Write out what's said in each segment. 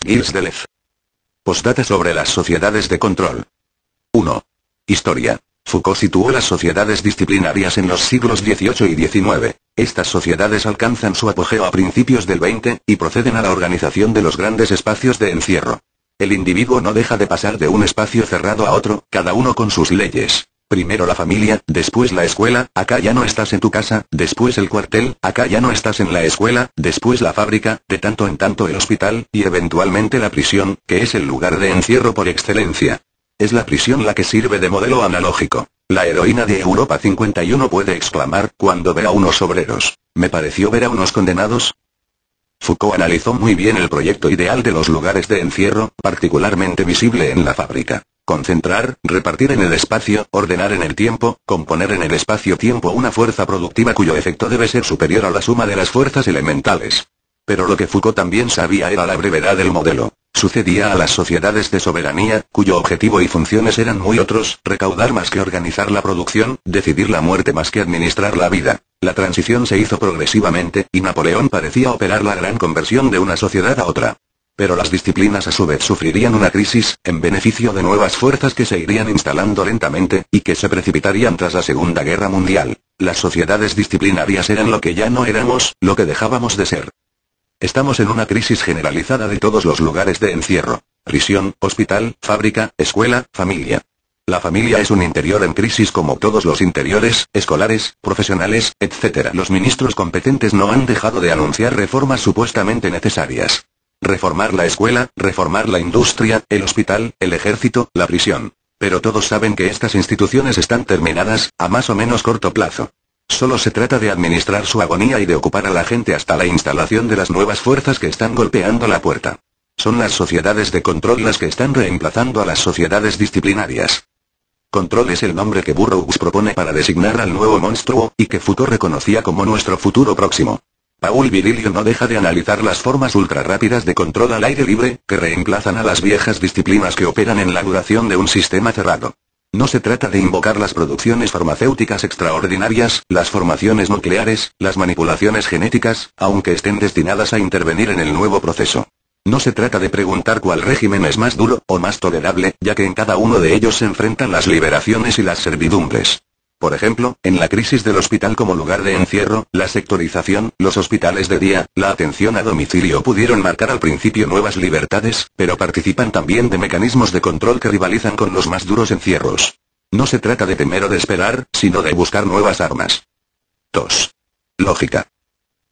Gilles Deleuze. Postdata sobre las sociedades de control. 1. Historia. Foucault situó las sociedades disciplinarias en los siglos XVIII y XIX. Estas sociedades alcanzan su apogeo a principios del XX, y proceden a la organización de los grandes espacios de encierro. El individuo no deja de pasar de un espacio cerrado a otro, cada uno con sus leyes. Primero la familia, después la escuela, acá ya no estás en tu casa, después el cuartel, acá ya no estás en la escuela, después la fábrica, de tanto en tanto el hospital, y eventualmente la prisión, que es el lugar de encierro por excelencia. Es la prisión la que sirve de modelo analógico. La heroína de Europa 51 puede exclamar, cuando ve a unos obreros: ¿me pareció ver a unos condenados? Foucault analizó muy bien el proyecto ideal de los lugares de encierro, particularmente visible en la fábrica. Concentrar, repartir en el espacio, ordenar en el tiempo, componer en el espacio-tiempo una fuerza productiva cuyo efecto debe ser superior a la suma de las fuerzas elementales. Pero lo que Foucault también sabía era la brevedad del modelo. Sucedía a las sociedades de soberanía, cuyo objetivo y funciones eran muy otros: recaudar más que organizar la producción, decidir la muerte más que administrar la vida. La transición se hizo progresivamente, y Napoleón parecía operar la gran conversión de una sociedad a otra. Pero las disciplinas a su vez sufrirían una crisis, en beneficio de nuevas fuerzas que se irían instalando lentamente, y que se precipitarían tras la Segunda Guerra Mundial. Las sociedades disciplinarias eran lo que ya no éramos, lo que dejábamos de ser. Estamos en una crisis generalizada de todos los lugares de encierro: prisión, hospital, fábrica, escuela, familia. La familia es un interior en crisis como todos los interiores, escolares, profesionales, etc. Los ministros competentes no han dejado de anunciar reformas supuestamente necesarias. Reformar la escuela, reformar la industria, el hospital, el ejército, la prisión. Pero todos saben que estas instituciones están terminadas, a más o menos corto plazo. Solo se trata de administrar su agonía y de ocupar a la gente hasta la instalación de las nuevas fuerzas que están golpeando la puerta. Son las sociedades de control las que están reemplazando a las sociedades disciplinarias. Control es el nombre que Burroughs propone para designar al nuevo monstruo, y que Foucault reconocía como nuestro futuro próximo. Paul Virilio no deja de analizar las formas ultrarrápidas de control al aire libre, que reemplazan a las viejas disciplinas que operan en la duración de un sistema cerrado. No se trata de invocar las producciones farmacéuticas extraordinarias, las formaciones nucleares, las manipulaciones genéticas, aunque estén destinadas a intervenir en el nuevo proceso. No se trata de preguntar cuál régimen es más duro, o más tolerable, ya que en cada uno de ellos se enfrentan las liberaciones y las servidumbres. Por ejemplo, en la crisis del hospital como lugar de encierro, la sectorización, los hospitales de día, la atención a domicilio pudieron marcar al principio nuevas libertades, pero participan también de mecanismos de control que rivalizan con los más duros encierros. No se trata de temer o de esperar, sino de buscar nuevas armas. 2. Lógica.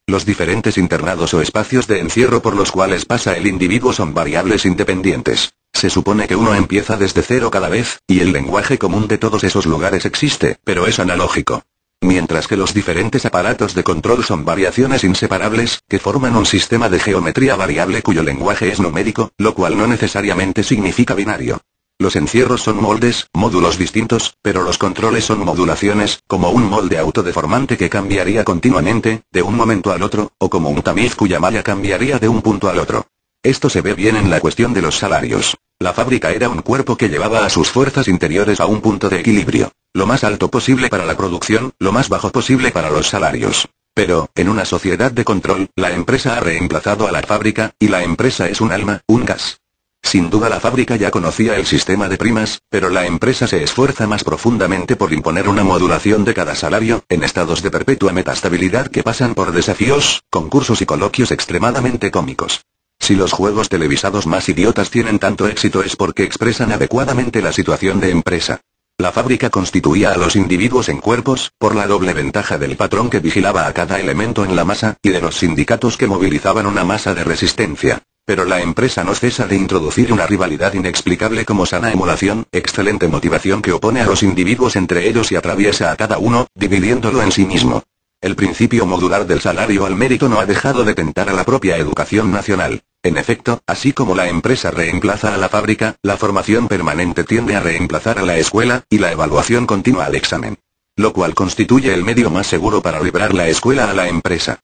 Los diferentes internados o espacios de encierro por los cuales pasa el individuo son variables independientes. Se supone que uno empieza desde cero cada vez, y el lenguaje común de todos esos lugares existe, pero es analógico. Mientras que los diferentes aparatos de control son variaciones inseparables, que forman un sistema de geometría variable cuyo lenguaje es numérico, lo cual no necesariamente significa binario. Los encierros son moldes, módulos distintos, pero los controles son modulaciones, como un molde autodeformante que cambiaría continuamente, de un momento al otro, o como un tamiz cuya malla cambiaría de un punto al otro. Esto se ve bien en la cuestión de los salarios. La fábrica era un cuerpo que llevaba a sus fuerzas interiores a un punto de equilibrio. Lo más alto posible para la producción, lo más bajo posible para los salarios. Pero, en una sociedad de control, la empresa ha reemplazado a la fábrica, y la empresa es un alma, un gas. Sin duda la fábrica ya conocía el sistema de primas, pero la empresa se esfuerza más profundamente por imponer una modulación de cada salario, en estados de perpetua metastabilidad que pasan por desafíos, concursos y coloquios extremadamente cómicos. Si los juegos televisados más idiotas tienen tanto éxito es porque expresan adecuadamente la situación de empresa. La fábrica constituía a los individuos en cuerpos, por la doble ventaja del patrón que vigilaba a cada elemento en la masa, y de los sindicatos que movilizaban una masa de resistencia. Pero la empresa no cesa de introducir una rivalidad inexplicable como sana emulación, excelente motivación que opone a los individuos entre ellos y atraviesa a cada uno, dividiéndolo en sí mismo. El principio modular del salario al mérito no ha dejado de tentar a la propia educación nacional. En efecto, así como la empresa reemplaza a la fábrica, la formación permanente tiende a reemplazar a la escuela, y la evaluación continua al examen. Lo cual constituye el medio más seguro para librar la escuela a la empresa.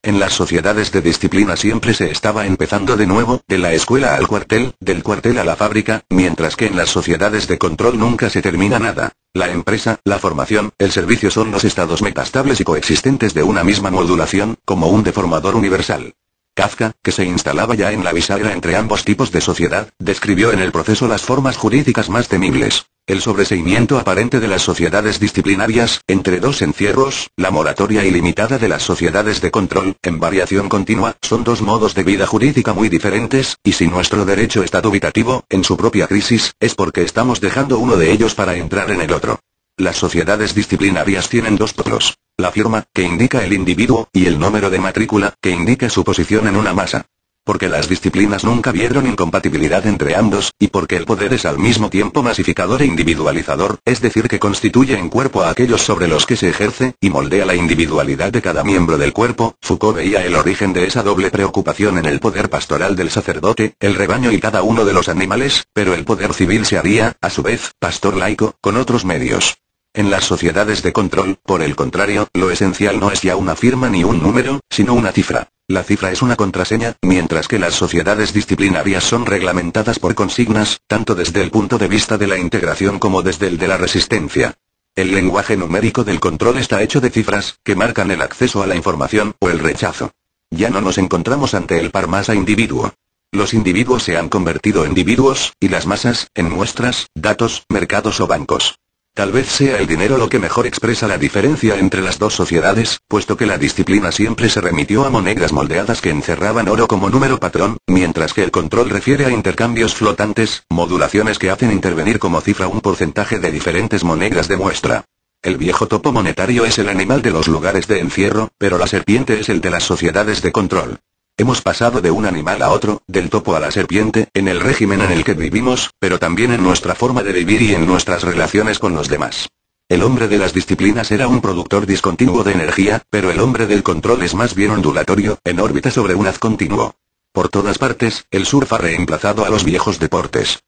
En las sociedades de disciplina siempre se estaba empezando de nuevo, de la escuela al cuartel, del cuartel a la fábrica, mientras que en las sociedades de control nunca se termina nada. La empresa, la formación, el servicio son los estados metastables y coexistentes de una misma modulación, como un deformador universal. Kafka, que se instalaba ya en la bisagra entre ambos tipos de sociedad, describió en el proceso las formas jurídicas más temibles. El sobreseimiento aparente de las sociedades disciplinarias, entre dos encierros, la moratoria ilimitada de las sociedades de control, en variación continua, son dos modos de vida jurídica muy diferentes, y si nuestro derecho está dubitativo, en su propia crisis, es porque estamos dejando uno de ellos para entrar en el otro. Las sociedades disciplinarias tienen dos polos: la firma, que indica el individuo, y el número de matrícula, que indica su posición en una masa. Porque las disciplinas nunca vieron incompatibilidad entre ambos, y porque el poder es al mismo tiempo masificador e individualizador, es decir que constituye en cuerpo a aquellos sobre los que se ejerce, y moldea la individualidad de cada miembro del cuerpo. Foucault veía el origen de esa doble preocupación en el poder pastoral del sacerdote, el rebaño y cada uno de los animales, pero el poder civil se haría, a su vez, pastor laico, con otros medios. En las sociedades de control, por el contrario, lo esencial no es ya una firma ni un número, sino una cifra. La cifra es una contraseña, mientras que las sociedades disciplinarias son reglamentadas por consignas, tanto desde el punto de vista de la integración como desde el de la resistencia. El lenguaje numérico del control está hecho de cifras, que marcan el acceso a la información, o el rechazo. Ya no nos encontramos ante el par masa-individuo. Los individuos se han convertido en individuos, y las masas, en muestras, datos, mercados o bancos. Tal vez sea el dinero lo que mejor expresa la diferencia entre las dos sociedades, puesto que la disciplina siempre se remitió a monedas moldeadas que encerraban oro como número patrón, mientras que el control refiere a intercambios flotantes, modulaciones que hacen intervenir como cifra un porcentaje de diferentes monedas de muestra. El viejo topo monetario es el animal de los lugares de encierro, pero la serpiente es el de las sociedades de control. Hemos pasado de un animal a otro, del topo a la serpiente, en el régimen en el que vivimos, pero también en nuestra forma de vivir y en nuestras relaciones con los demás. El hombre de las disciplinas era un productor discontinuo de energía, pero el hombre del control es más bien ondulatorio, en órbita sobre un haz continuo. Por todas partes, el surf ha reemplazado a los viejos deportes.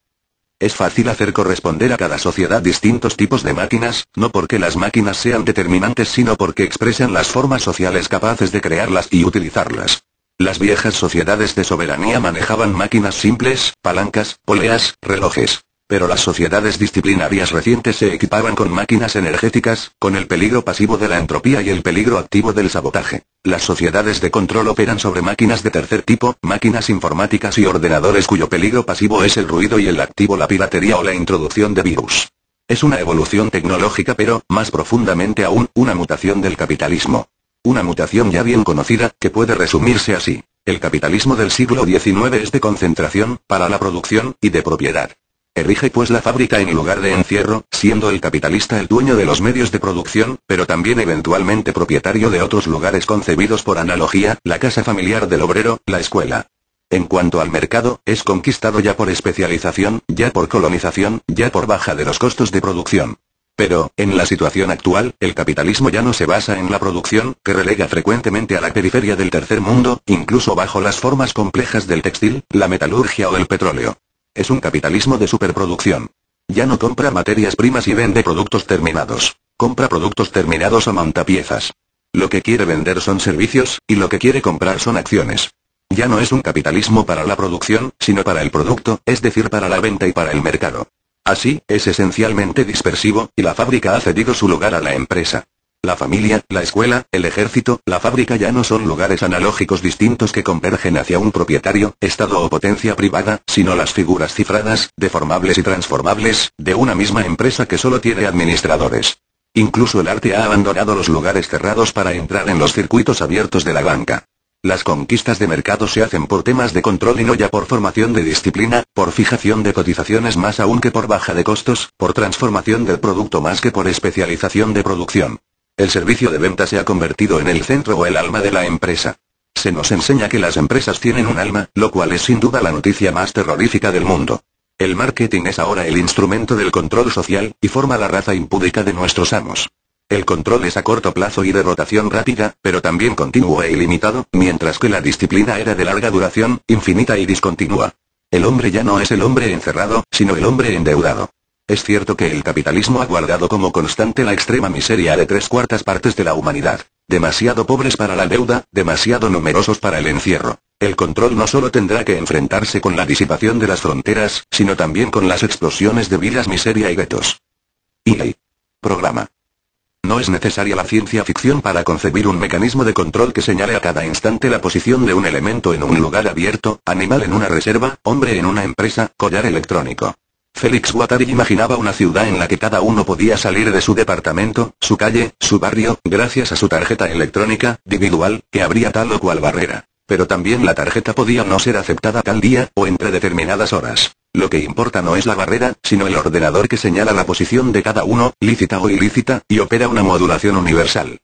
Es fácil hacer corresponder a cada sociedad distintos tipos de máquinas, no porque las máquinas sean determinantes sino porque expresan las formas sociales capaces de crearlas y utilizarlas. Las viejas sociedades de soberanía manejaban máquinas simples, palancas, poleas, relojes. Pero las sociedades disciplinarias recientes se equipaban con máquinas energéticas, con el peligro pasivo de la entropía y el peligro activo del sabotaje. Las sociedades de control operan sobre máquinas de tercer tipo, máquinas informáticas y ordenadores cuyo peligro pasivo es el ruido y el activo la piratería o la introducción de virus. Es una evolución tecnológica pero, más profundamente aún, una mutación del capitalismo. Una mutación ya bien conocida, que puede resumirse así. El capitalismo del siglo XIX es de concentración, para la producción, y de propiedad. Erige pues la fábrica en lugar de encierro, siendo el capitalista el dueño de los medios de producción, pero también eventualmente propietario de otros lugares concebidos por analogía, la casa familiar del obrero, la escuela. En cuanto al mercado, es conquistado ya por especialización, ya por colonización, ya por baja de los costos de producción. Pero, en la situación actual, el capitalismo ya no se basa en la producción, que relega frecuentemente a la periferia del tercer mundo, incluso bajo las formas complejas del textil, la metalurgia o el petróleo. Es un capitalismo de superproducción. Ya no compra materias primas y vende productos terminados. Compra productos terminados a montapiezas. Lo que quiere vender son servicios, y lo que quiere comprar son acciones. Ya no es un capitalismo para la producción, sino para el producto, es decir para la venta y para el mercado. Así, es esencialmente dispersivo, y la fábrica ha cedido su lugar a la empresa. La familia, la escuela, el ejército, la fábrica ya no son lugares analógicos distintos que convergen hacia un propietario, estado o potencia privada, sino las figuras cifradas, deformables y transformables, de una misma empresa que solo tiene administradores. Incluso el arte ha abandonado los lugares cerrados para entrar en los circuitos abiertos de la banca. Las conquistas de mercado se hacen por temas de control y no ya por formación de disciplina, por fijación de cotizaciones más aún que por baja de costos, por transformación del producto más que por especialización de producción. El servicio de venta se ha convertido en el centro o el alma de la empresa. Se nos enseña que las empresas tienen un alma, lo cual es sin duda la noticia más terrorífica del mundo. El marketing es ahora el instrumento del control social, y forma la raza impúdica de nuestros amos. El control es a corto plazo y de rotación rápida, pero también continuo e ilimitado, mientras que la disciplina era de larga duración, infinita y discontinua. El hombre ya no es el hombre encerrado, sino el hombre endeudado. Es cierto que el capitalismo ha guardado como constante la extrema miseria de 3/4 partes de la humanidad. Demasiado pobres para la deuda, demasiado numerosos para el encierro. El control no solo tendrá que enfrentarse con la disipación de las fronteras, sino también con las explosiones de vidas, miseria y guetos. EA. Programa. No es necesaria la ciencia ficción para concebir un mecanismo de control que señale a cada instante la posición de un elemento en un lugar abierto, animal en una reserva, hombre en una empresa, collar electrónico. Félix Guattari imaginaba una ciudad en la que cada uno podía salir de su departamento, su calle, su barrio, gracias a su tarjeta electrónica, individual, que abría tal o cual barrera. Pero también la tarjeta podía no ser aceptada tal día, o entre determinadas horas. Lo que importa no es la barrera, sino el ordenador que señala la posición de cada uno, lícita o ilícita, y opera una modulación universal.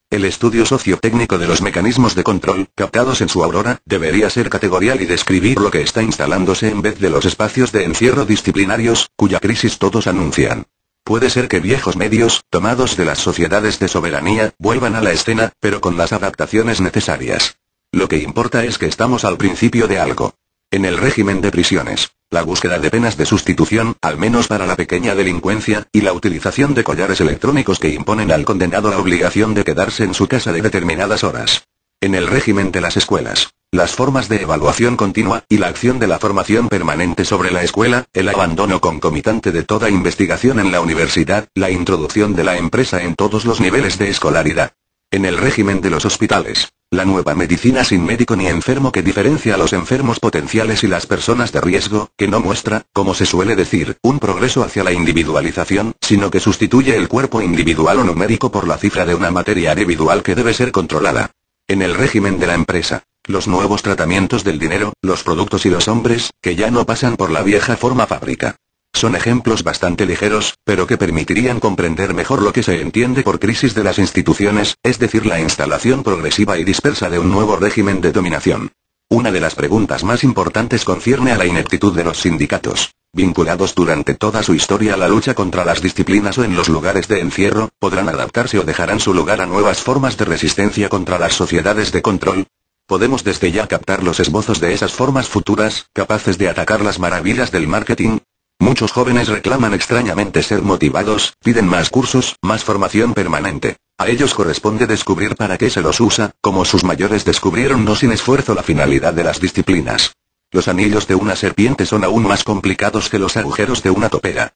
El estudio sociotécnico de los mecanismos de control, captados en su aurora, debería ser categorial y describir lo que está instalándose en vez de los espacios de encierro disciplinarios, cuya crisis todos anuncian. Puede ser que viejos medios, tomados de las sociedades de soberanía, vuelvan a la escena, pero con las adaptaciones necesarias. Lo que importa es que estamos al principio de algo. En el régimen de prisiones, la búsqueda de penas de sustitución, al menos para la pequeña delincuencia, y la utilización de collares electrónicos que imponen al condenado la obligación de quedarse en su casa de determinadas horas. En el régimen de las escuelas, las formas de evaluación continua, y la acción de la formación permanente sobre la escuela, el abandono concomitante de toda investigación en la universidad, la introducción de la empresa en todos los niveles de escolaridad. En el régimen de los hospitales, la nueva medicina sin médico ni enfermo que diferencia a los enfermos potenciales y las personas de riesgo, que no muestra, como se suele decir, un progreso hacia la individualización, sino que sustituye el cuerpo individual o numérico por la cifra de una materia individual que debe ser controlada. En el régimen de la empresa, los nuevos tratamientos del dinero, los productos y los hombres, que ya no pasan por la vieja forma fábrica. Son ejemplos bastante ligeros, pero que permitirían comprender mejor lo que se entiende por crisis de las instituciones, es decir, la instalación progresiva y dispersa de un nuevo régimen de dominación. Una de las preguntas más importantes concierne a la ineptitud de los sindicatos. Vinculados durante toda su historia a la lucha contra las disciplinas o en los lugares de encierro, ¿podrán adaptarse o dejarán su lugar a nuevas formas de resistencia contra las sociedades de control? Podemos desde ya captar los esbozos de esas formas futuras, capaces de atacar las maravillas del marketing. Muchos jóvenes reclaman extrañamente ser motivados, piden más cursos, más formación permanente. A ellos corresponde descubrir para qué se los usa, como sus mayores descubrieron no sin esfuerzo la finalidad de las disciplinas. Los anillos de una serpiente son aún más complicados que los agujeros de una topera.